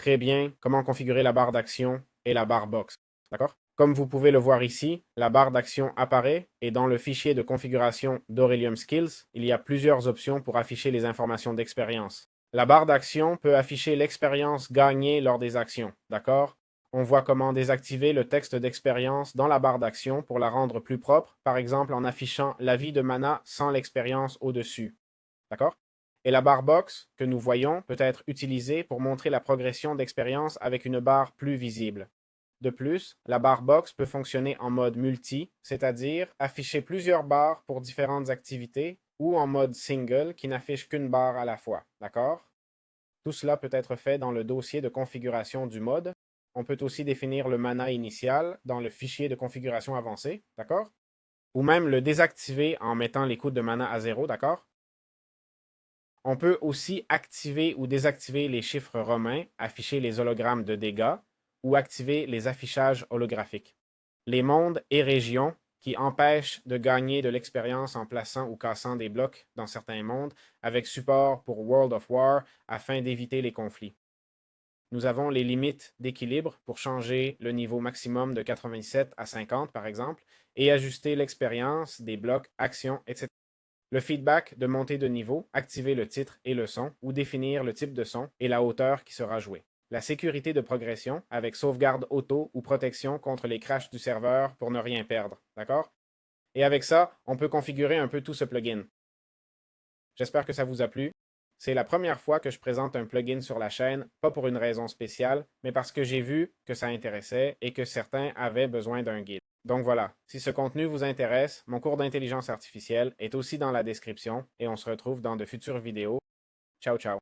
très bien comment configurer la barre d'action et la barre box. D'accord? Comme vous pouvez le voir ici, la barre d'action apparaît et dans le fichier de configuration d'Aurelium Skills, il y a plusieurs options pour afficher les informations d'expérience. La barre d'action peut afficher l'expérience gagnée lors des actions. D'accord? On voit comment désactiver le texte d'expérience dans la barre d'action pour la rendre plus propre, par exemple en affichant la vie de mana sans l'expérience au-dessus. D'accord? Et la barre box que nous voyons peut être utilisée pour montrer la progression d'expérience avec une barre plus visible. De plus, la barre box peut fonctionner en mode multi, c'est-à-dire afficher plusieurs barres pour différentes activités, ou en mode single qui n'affiche qu'une barre à la fois. D'accord? Tout cela peut être fait dans le dossier de configuration du mode. On peut aussi définir le mana initial dans le fichier de configuration avancée, d'accord? Ou même le désactiver en mettant les coûts de mana à 0, d'accord? On peut aussi activer ou désactiver les chiffres romains, afficher les hologrammes de dégâts ou activer les affichages holographiques. Les mondes et régions qui empêchent de gagner de l'expérience en plaçant ou cassant des blocs dans certains mondes avec support pour World of War afin d'éviter les conflits. Nous avons les limites d'équilibre pour changer le niveau maximum de 87 à 50 par exemple et ajuster l'expérience des blocs, actions, etc. Le feedback de montée de niveau, activer le titre et le son ou définir le type de son et la hauteur qui sera jouée. La sécurité de progression avec sauvegarde auto ou protection contre les crashs du serveur pour ne rien perdre. D'accord? Et avec ça, on peut configurer un peu tout ce plugin. J'espère que ça vous a plu. C'est la première fois que je présente un plugin sur la chaîne, pas pour une raison spéciale, mais parce que j'ai vu que ça intéressait et que certains avaient besoin d'un guide. Donc voilà, si ce contenu vous intéresse, mon cours d'intelligence artificielle est aussi dans la description et on se retrouve dans de futures vidéos. Ciao, ciao.